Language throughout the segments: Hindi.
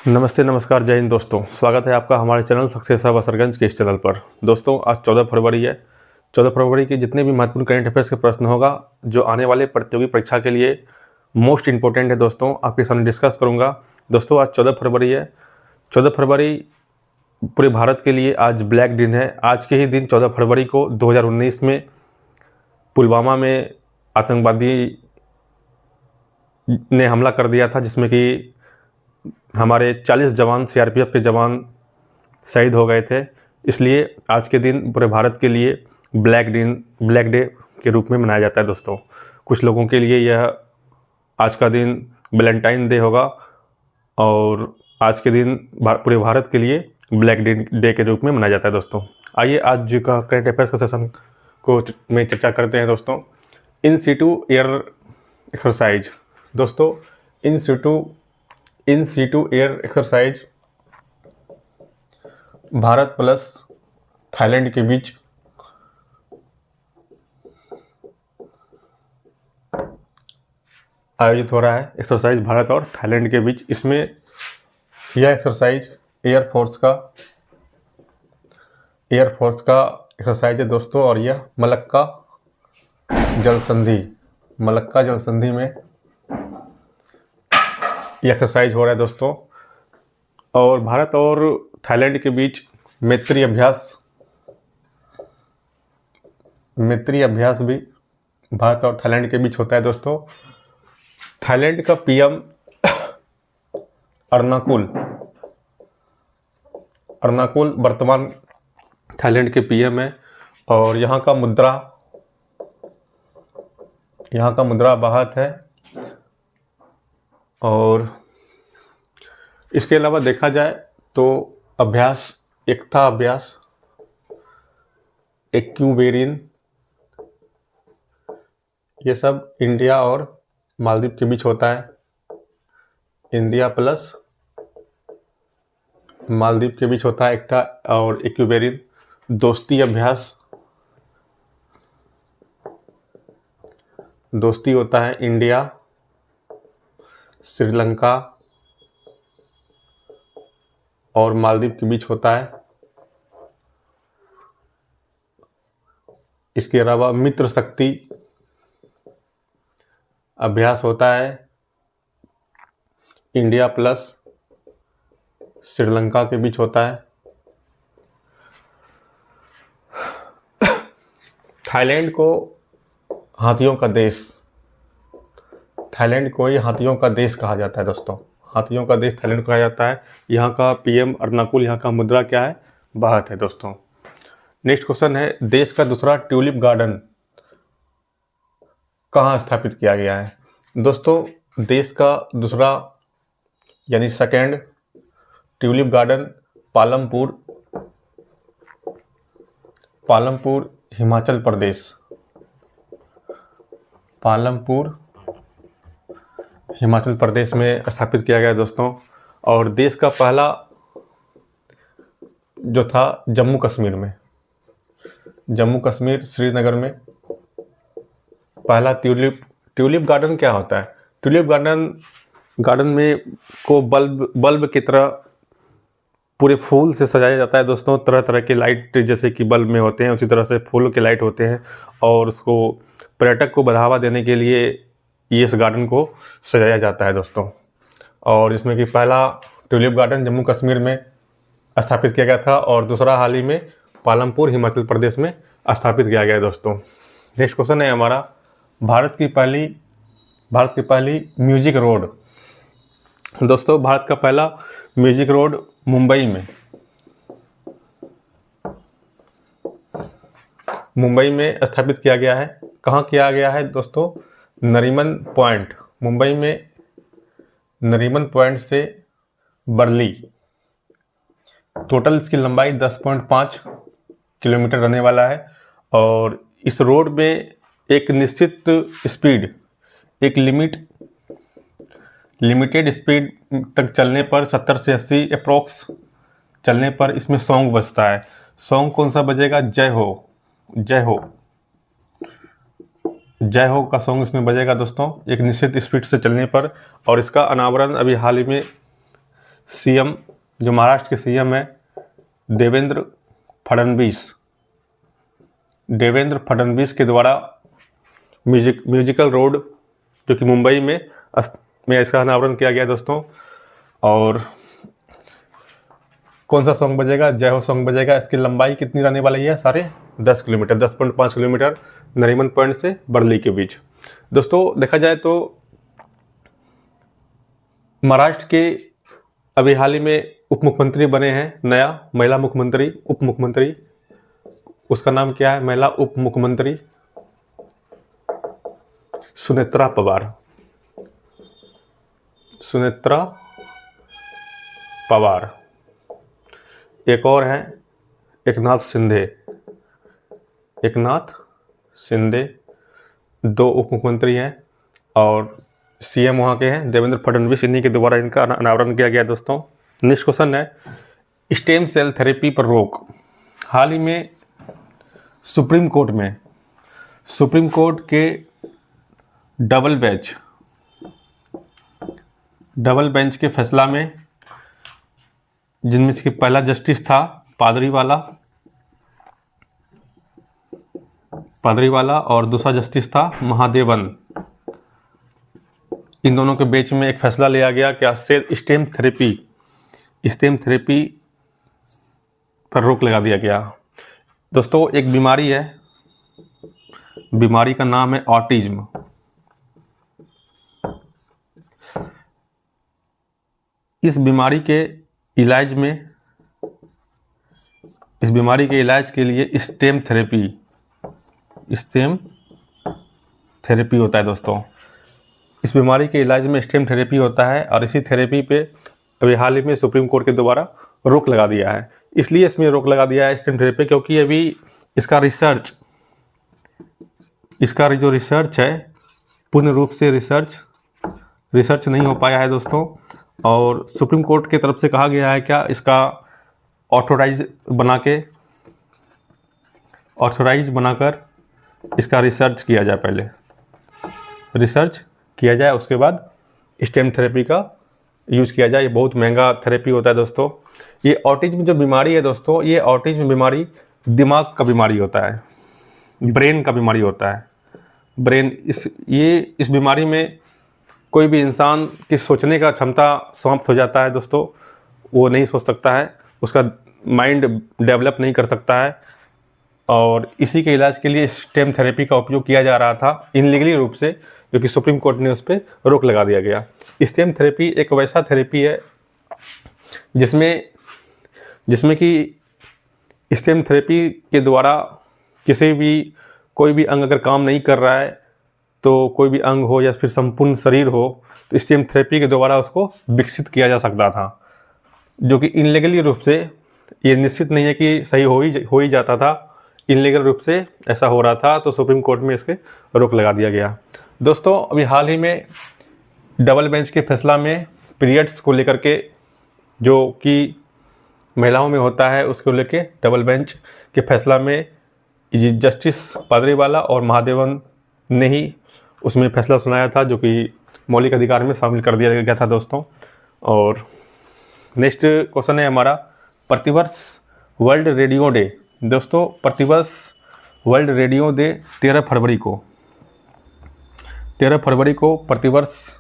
नमस्ते, नमस्कार, जय हिंद दोस्तों। स्वागत है आपका हमारे चैनल सक्सेस ऑफ असरगंज के इस चैनल पर। दोस्तों आज 14 फरवरी है। 14 फरवरी के जितने भी महत्वपूर्ण करंट अफेयर्स के प्रश्न होगा जो आने वाले प्रतियोगी परीक्षा के लिए मोस्ट इंपॉर्टेंट है दोस्तों, आपके सामने डिस्कस करूंगा। दोस्तों आज 14 फरवरी है। 14 फरवरी पूरे भारत के लिए आज ब्लैक दिन है। आज के ही दिन 14 फरवरी को 2019 में पुलवामा में आतंकवादी ने हमला कर दिया था, जिसमें कि हमारे 40 जवान सीआरपीएफ के जवान शहीद हो गए थे। इसलिए आज के दिन पूरे भारत के लिए ब्लैक डे के रूप में मनाया जाता है दोस्तों। कुछ लोगों के लिए यह आज का दिन वैलेंटाइन डे होगा और आज के दिन पूरे भारत के लिए ब्लैक डे के रूप में मनाया जाता है दोस्तों। आइए आज का करंट अफेयर्स का सेशन को में चर्चा करते हैं दोस्तों। In situ air exercise. दोस्तों in situ air exercise Bharat plus Thailand के बीच आयोजित हो रहा है। एक्सरसाइज भारत और थाईलैंड के बीच। इसमें यह एक्सरसाइज एयरफोर्स का एक्सरसाइज है दोस्तों, और यह मलक्का जल संधि में यह एक्सरसाइज हो रहा है दोस्तों। और भारत और थाईलैंड के बीच मैत्री अभ्यास भी भारत और थाईलैंड के बीच होता है दोस्तों। थाईलैंड का पीएम अर्नाकुल वर्तमान थाईलैंड के पीएम है, और यहाँ का मुद्रा बाहत है। और इसके अलावा देखा जाए तो एकता अभ्यास, एक्यूबेरिन, ये सब इंडिया और मालदीव के बीच होता है। इंडिया प्लस मालदीव के बीच होता है एकता और एक्यूबेरिन। दोस्ती होता है इंडिया, श्रीलंका और मालदीव के बीच होता है। इसके अलावा मित्र शक्ति अभ्यास होता है इंडिया प्लस श्रीलंका के बीच होता है। थाईलैंड को ही हाथियों का देश कहा जाता है दोस्तों। हाथियों का देश थाईलैंड कहा जाता है। यहाँ का पीएम अर्नाकुल, यहाँ का मुद्रा क्या है? बाहत है दोस्तों। नेक्स्ट क्वेश्चन है, देश का दूसरा ट्यूलिप गार्डन कहाँ स्थापित किया गया है? दोस्तों देश का दूसरा यानी second tulip garden Palampur Himachal Pradesh में स्थापित किया गया दोस्तों। और देश का पहला जो था जम्मू कश्मीर श्रीनगर में पहला ट्यूलिप गार्डन क्या होता है? ट्यूलिप गार्डन में को बल्ब की तरह पूरे फूल से सजाया जाता है दोस्तों। तरह तरह के लाइट जैसे कि बल्ब में होते हैं, उसी तरह से फूलों के लाइट होते हैं, और उसको पर्यटक को बढ़ावा देने के लिए ये इस गार्डन को सजाया जाता है दोस्तों। और इसमें कि पहला ट्यूलिप गार्डन जम्मू कश्मीर में स्थापित किया गया था, और दूसरा हाल ही में पालमपुर हिमाचल प्रदेश में स्थापित किया गया है दोस्तों। नेक्स्ट क्वेश्चन है हमारा, भारत की पहली म्यूजिक रोड। दोस्तों भारत का पहला म्यूजिक रोड मुंबई में स्थापित किया गया है। कहाँ किया गया है दोस्तों? नरीमन पॉइंट, मुंबई में नरीमन पॉइंट से बरली। टोटल इसकी लंबाई 10.5 किलोमीटर रहने वाला है, और इस रोड में एक निश्चित स्पीड, एक लिमिटेड स्पीड तक चलने पर 70 से 80 अप्रॉक्स चलने पर इसमें सॉन्ग बजता है। सॉन्ग कौन सा बजेगा? जय हो का सॉन्ग इसमें बजेगा दोस्तों, एक निश्चित स्पीड से चलने पर। और इसका अनावरण अभी हाल ही में सीएम, जो महाराष्ट्र के सीएम है देवेंद्र फडणवीस के द्वारा म्यूजिकल रोड जो कि मुंबई में इसका अनावरण किया गया दोस्तों। और कौन सा सॉन्ग बजेगा? जय हो सॉन्ग बजेगा। इसकी लंबाई कितनी रहने वाली है? साढ़े 10 किलोमीटर, 10.5 किलोमीटर नरीमन पॉइंट से बरली के बीच। दोस्तों देखा जाए तो महाराष्ट्र के अभी हाल ही में उप मुख्यमंत्री बने हैं, नया महिला मुख्यमंत्री, उप मुख्यमंत्री। उसका नाम क्या है? महिला उप मुख्यमंत्री सुनेत्रा पवार। एक और हैं एकनाथ शिंदे। 2 उप मुख्यमंत्री हैं और सीएम वहाँ के हैं देवेंद्र फडणवीस। इन्हीं के द्वारा इनका अनावरण किया गया दोस्तों। नेक्स्ट क्वेश्चन है स्टेम सेल थेरेपी पर रोक। हाल ही में सुप्रीम कोर्ट के डबल बेंच के फैसला में, जिनमें से पहला जस्टिस था पादरी वाला और दूसरा जस्टिस था महादेवन। इन दोनों के बीच में एक फैसला लिया गया क्या? स्टेम थेरेपी पर रोक लगा दिया गया। दोस्तों एक बीमारी है, बीमारी का नाम है ऑटिज्म। इस बीमारी के इलाज के लिए स्टेम थेरेपी होता है दोस्तों। इस बीमारी के इलाज में स्टेम थेरेपी होता है और इसी थेरेपी पे अभी हाल ही में सुप्रीम कोर्ट के द्वारा रोक लगा दिया है। इसलिए इसमें रोक लगा दिया है स्टेम थेरेपी, क्योंकि अभी इसका जो रिसर्च है पूर्ण रूप से रिसर्च नहीं हो पाया है दोस्तों। और सुप्रीम कोर्ट की तरफ से कहा गया है क्या? इसका ऑथोराइज बनाकर इसका रिसर्च किया जाए, पहले रिसर्च किया जाए, उसके बाद स्टेम थेरेपी का यूज़ किया जाए। ये बहुत महंगा थेरेपी होता है दोस्तों। ये ऑटिज्म जो बीमारी है दोस्तों, ये ऑटिज्म बीमारी दिमाग का बीमारी होता है, ब्रेन का बीमारी होता है। इस बीमारी में कोई भी इंसान की सोचने का क्षमता समाप्त हो जाता है दोस्तों। वो नहीं सोच सकता है, उसका माइंड डेवलप नहीं कर सकता है। और इसी के इलाज के लिए स्टेम थेरेपी का उपयोग किया जा रहा था इनलीगली रूप से, जो कि सुप्रीम कोर्ट ने उस पर रोक लगा दिया गया। स्टेम थेरेपी एक वैसा थेरेपी है जिसमें कि स्टेम थेरेपी के द्वारा कोई भी अंग अगर काम नहीं कर रहा है, तो कोई भी अंग हो या फिर संपूर्ण शरीर हो, तो स्टेम थेरेपी के द्वारा उसको विकसित किया जा सकता था, जो कि इनलीगली रूप से, ये निश्चित नहीं है कि सही हो ही जाता था, इनलीगल रूप से ऐसा हो रहा था। तो सुप्रीम कोर्ट में इसके रोक लगा दिया गया। दोस्तों अभी हाल ही में डबल बेंच के फैसला में पीरियड्स को लेकर के, जो कि महिलाओं में होता है, उसको लेके डबल बेंच के फैसला में जस्टिस पादरीवाला और महादेवन ने ही उसमें फैसला सुनाया था, जो कि मौलिक अधिकार में शामिल कर दिया गया था दोस्तों। और नेक्स्ट क्वेश्चन है हमारा प्रतिवर्ष वर्ल्ड रेडियो डे। दोस्तों प्रतिवर्ष वर्ल्ड रेडियो डे 13 फरवरी को प्रतिवर्ष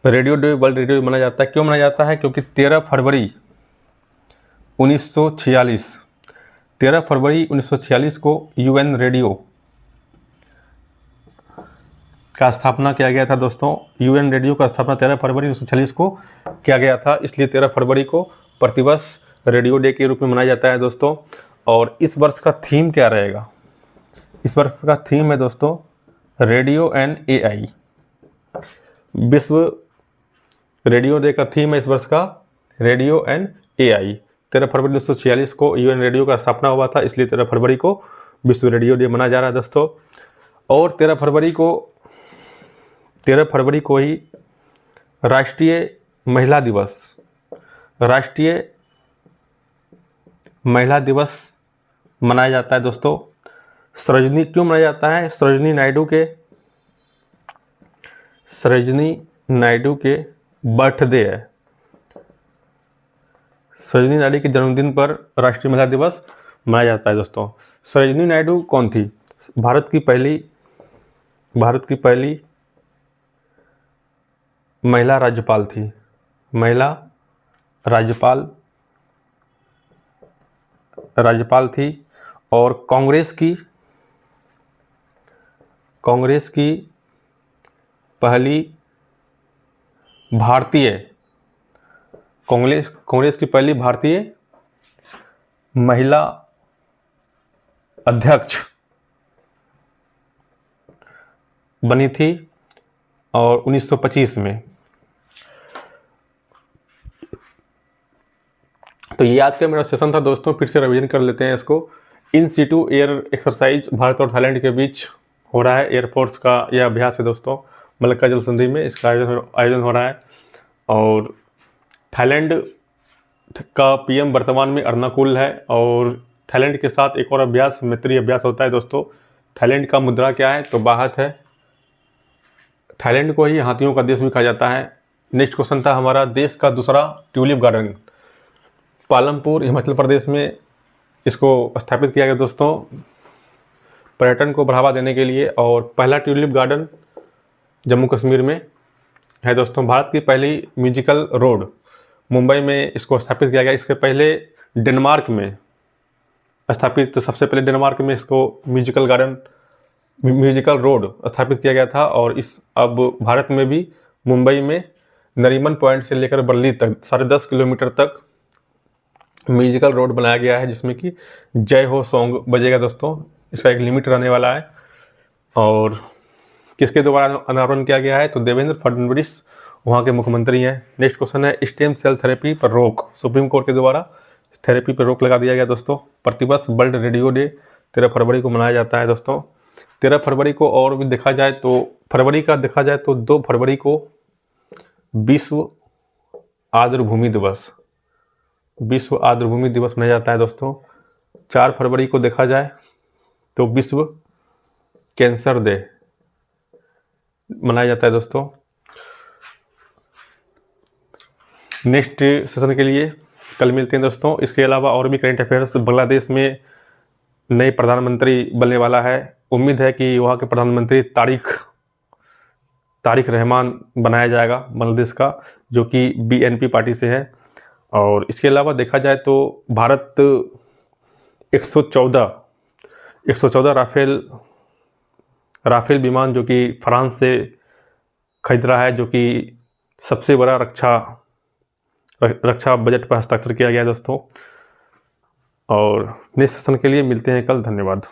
रेडियो डे, वर्ल्ड रेडियो मनाया जाता है। क्यों मनाया जाता है? क्योंकि 13 फरवरी 1946 को यूएन रेडियो का स्थापना किया गया था दोस्तों। यूएन रेडियो का स्थापना 13 फरवरी 1946 को किया गया था, इसलिए 13 फरवरी को प्रतिवर्ष रेडियो डे के रूप में मनाया जाता है दोस्तों। और इस वर्ष का थीम क्या रहेगा? इस वर्ष का थीम है दोस्तों रेडियो एंड एआई। विश्व रेडियो डे का थीम है इस वर्ष का रेडियो एंड एआई। 13 फरवरी 1946 को यूएन रेडियो का स्थापना हुआ था, इसलिए 13 फरवरी को विश्व रेडियो डे मनाया जा रहा है दोस्तों। और 13 फरवरी को ही राष्ट्रीय महिला दिवस मनाया जाता है दोस्तों। सरोजनी क्यों मनाया जाता है? सरोजनी नायडू के बर्थडे है। सरोजिनी नायडू के जन्मदिन पर राष्ट्रीय महिला दिवस मनाया जाता है दोस्तों। सरोजिनी नायडू कौन थी? भारत की पहली महिला राज्यपाल थी। महिला राज्यपाल थी और कांग्रेस की पहली भारतीय महिला अध्यक्ष बनी थी और 1925 में। तो ये आज का मेरा सेशन था दोस्तों, फिर से रिवीजन कर लेते हैं इसको। In situ air exercise Bharat और थाईलैंड के बीच हो रहा है। एयरफोर्स का यह अभ्यास है दोस्तों, मलक्का जल संधि में इसका आयोजन हो रहा है। और थाईलैंड का पीएम वर्तमान में अर्नाकुल है और थाईलैंड के साथ एक और अभ्यास, मैत्री अभ्यास होता है दोस्तों। थाईलैंड का मुद्रा क्या है? तो बाहत है। थाईलैंड को ही हाथियों का देश भी कहा जाता है। नेक्स्ट क्वेश्चन था हमारा, देश का दूसरा ट्यूलिप गार्डन पालमपुर हिमाचल प्रदेश में इसको स्थापित किया गया दोस्तों, पर्यटन को बढ़ावा देने के लिए। और पहला ट्यूलिप गार्डन जम्मू कश्मीर में है दोस्तों। भारत की पहली म्यूजिकल रोड मुंबई में इसको स्थापित किया गया। इसके पहले डेनमार्क में सबसे पहले डेनमार्क में इसको म्यूजिकल रोड स्थापित किया गया था। और अब भारत में भी मुंबई में नरीमन पॉइंट से लेकर बर्ली तक 10.5 किलोमीटर तक म्यूजिकल रोड बनाया गया है, जिसमें कि जय हो सॉन्ग बजेगा दोस्तों। इसका एक लिमिट रहने वाला है। और किसके द्वारा अनावरण किया गया है? तो देवेंद्र फडणवीस वहाँ के मुख्यमंत्री हैं। नेक्स्ट क्वेश्चन है, स्टेम सेल थेरेपी पर रोक सुप्रीम कोर्ट के द्वारा थेरेपी पर रोक लगा दिया गया दोस्तों। प्रतिवर्ष वर्ल्ड रेडियो डे 13 फरवरी को मनाया जाता है दोस्तों। 13 फरवरी को, और भी देखा जाए तो 2 फरवरी को विश्व आर्द्रभूमि दिवस मनाया जाता है दोस्तों। 4 फरवरी को देखा जाए तो विश्व कैंसर डे मनाया जाता है दोस्तों। नेक्स्ट सेशन के लिए कल मिलते हैं दोस्तों। इसके अलावा और भी करंट अफेयर्स, बांग्लादेश में नए प्रधानमंत्री बनने वाला है। उम्मीद है कि वहाँ के प्रधानमंत्री तारिक रहमान बनाया जाएगा बांग्लादेश का, जो कि बीएनपी पार्टी से है। और इसके अलावा देखा जाए तो भारत 114 राफेल विमान जो कि फ्रांस से खरीद रहा है, जो कि सबसे बड़ा रक्षा बजट पर हस्ताक्षर किया गया है दोस्तों। और नेक्स्ट सेशन के लिए मिलते हैं कल। धन्यवाद।